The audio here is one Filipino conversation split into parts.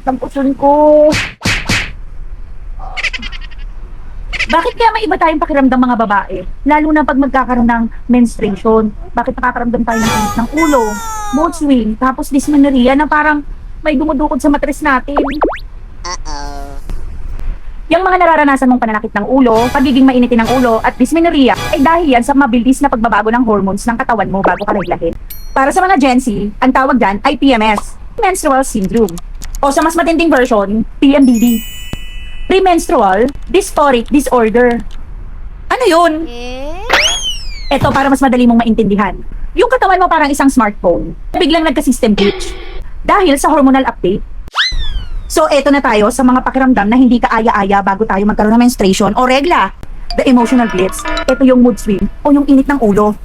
Tampuson ko. Bakit kaya may iba tayong pakiramdam mga babae? Lalo na pag magkakaroon ng menstruation. Bakit nakakaramdam tayo ng init ng ulo, mood swing, tapos dysmenorrhea na parang may dumudukod sa matres natin? Yung mga nararanasan mong pananakit ng ulo, pagiging mainitin ng ulo, at dysmenorrhea ay dahil yan sa mabilis na pagbabago ng hormones ng katawan mo bago ka reglahin. Para sa mga Gen Z, ang tawag dyan ay PMS, Menstrual Syndrome. O sa mas matinding version, PMDD, Premenstrual Dysphoric Disorder. Ano yun? Ito para mas madali mong maintindihan. Yung katawan mo parang isang smartphone, biglang nagka-system glitch dahil sa hormonal update. So eto na tayo sa mga pakiramdam na hindi ka aya-aya bago tayo magkaroon ng menstruation o regla. The emotional blitz. Ito yung mood swing o yung init ng ulo.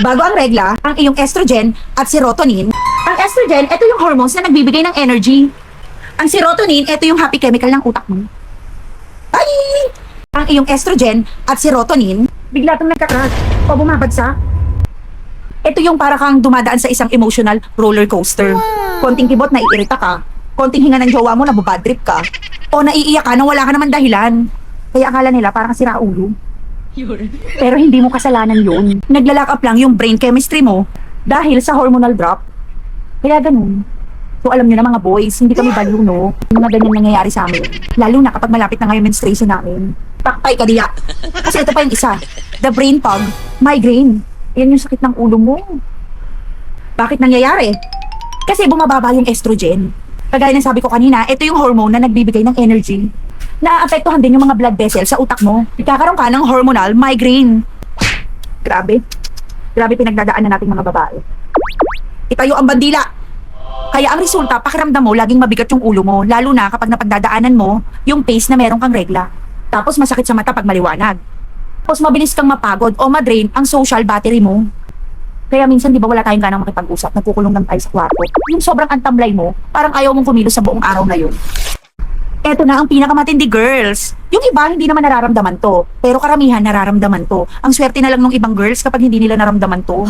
Bago ang regla, ang iyong estrogen at serotonin. Ang estrogen, ito yung hormones na nagbibigay ng energy. Ang serotonin, ito yung happy chemical ng utak mo. Ay! Ang iyong estrogen at serotonin, bigla itong nagka-crash o bumabagsak. Ito yung para kang dumadaan sa isang emotional roller coaster. Konting kibot, naiirita ka. Konting hinga ng jowa mo, nababad trip ka. O naiiyak ka na wala ka naman dahilan. Kaya akala nila parang sira ulo. Pero hindi mo kasalanan yun. Nagla-lock up lang yung brain chemistry mo dahil sa hormonal drop. Kaya ganun. So alam nyo na mga boys, hindi kami baliw, no? Yung mga ganyan nangyayari sa amin. Lalo na kapag malapit na ngayon menstruation namin. Pakpay ka diya. Kasi ito pa yung isa. The brain fog, migraine. Yan yung sakit ng ulo mo. Bakit nangyayari? Kasi bumababa yung estrogen. Kagaya ng sabi ko kanina, ito yung hormone na nagbibigay ng energy. Naaapektuhan din yung mga blood vessels sa utak mo. Ikakaroon ka ng hormonal migraine. Grabe. Grabe pinagdadaanan natin mga babae. Itayo ang bandila. Kaya ang resulta, pakiramdam mo, laging mabigat yung ulo mo. Lalo na kapag napagdadaanan mo yung pace na meron kang regla. Tapos masakit sa mata pag maliwanag. Tapos mabilis kang mapagod o madrain ang social battery mo. Kaya minsan, di ba wala tayong ganang makipag-usap, nagkukulong lang tayo sa kwarto. Yung sobrang antamlay mo, parang ayaw mong kumilos sa buong araw na yun. Eto na ang pinakamatindi, girls. Yung iba, hindi naman nararamdaman to. Pero karamihan nararamdaman to. Ang swerte na lang ng ibang girls kapag hindi nila naramdaman to.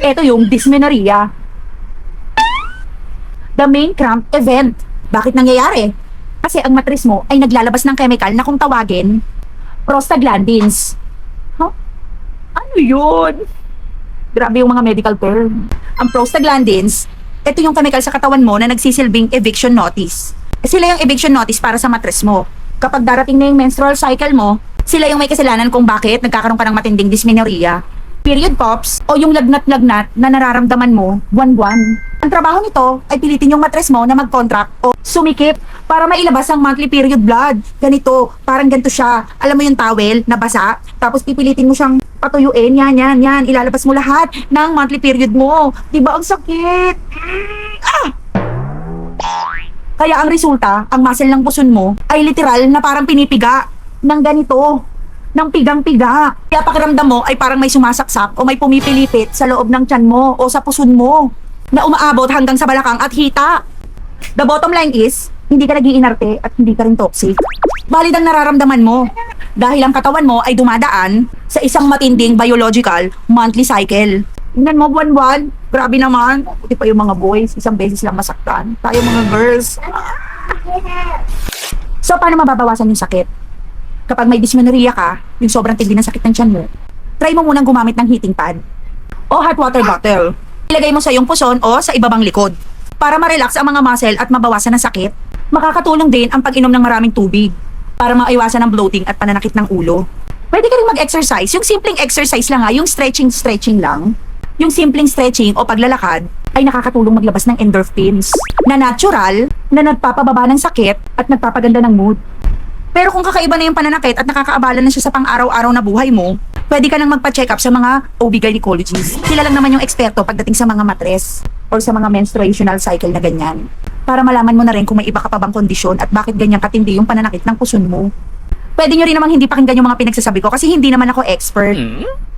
Eto yung dysmenorrhea. The main cramp event. Bakit nangyayari? Kasi ang matris mo ay naglalabas ng chemical na kung tawagin, prostaglandins. Ano yun? Grabe yung mga medical term. Ang prostaglandins, ito yung chemical sa katawan mo na nagsisilbing eviction notice. Sila yung eviction notice para sa matris mo. Kapag darating na yung menstrual cycle mo, sila yung may kasalanan kung bakit nagkakaroon ka ng matinding dysmenorrhea. Period pops o yung lagnat-lagnat na nararamdaman mo buwan-buwan. Ang trabaho nito ay pilitin yung matres mo na mag-contract o sumikip para mailabas ang monthly period blood. Ganito, parang ganito siya. Alam mo yung towel na basa, tapos pipilitin mo siyang patuyuin. Yan. Ilalabas mo lahat ng monthly period mo. Diba ang sakit? Kaya ang resulta, ang muscle ng puson mo ay literal na parang pinipiga ng ganito. Ng pigang-piga. Kaya pakiramdam mo ay parang may sumasaksak o may pumipilipit sa loob ng tiyan mo o sa puson mo na umaabot hanggang sa balakang at hita. The bottom line is, hindi ka naging inarte at hindi ka rin toxic. Valid ang nararamdaman mo dahil ang katawan mo ay dumadaan sa isang matinding biological monthly cycle. Tingnan mo, buwan-buwan. Grabe naman. Buti pa yung mga boys, isang beses lang masaktan. Tayo mga girls. So, paano mababawasan yung sakit? Kapag may dysmenorrhea ka, yung sobrang tindi ng sakit ng tiyan mo, try mo munang gumamit ng heating pad o hot water bottle. Ilagay mo sa iyong puson o sa ibabang likod para ma-relax ang mga muscle at mabawasan ng sakit. Makakatulong din ang pag-inom ng maraming tubig para maiwasan ang bloating at pananakit ng ulo. Pwede ka rin mag-exercise. Yung simpleng exercise lang yung stretching lang. Yung simpleng stretching o paglalakad ay nakakatulong maglabas ng endorphins na natural na nagpapababa ng sakit at nagpapaganda ng mood. Pero kung kakaiba na yung pananakit at nakakaabala na siya sa pang-araw-araw na buhay mo, pwede ka nang magpa-check up sa mga OB-gynecologists. Sila lang naman yung eksperto pagdating sa mga matres or sa mga menstruational cycle na ganyan. Para malaman mo na rin kung may iba ka pa bang kondisyon at bakit ganyan katindi yung pananakit ng puson mo. Pwede nyo rin namang hindi pakinggan yung mga pinagsasabi ko kasi hindi naman ako expert.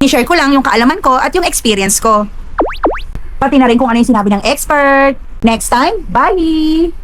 I-share ko lang yung kaalaman ko at yung experience ko. Pati na rin kung ano yung sinabi ng expert. Next time, bye!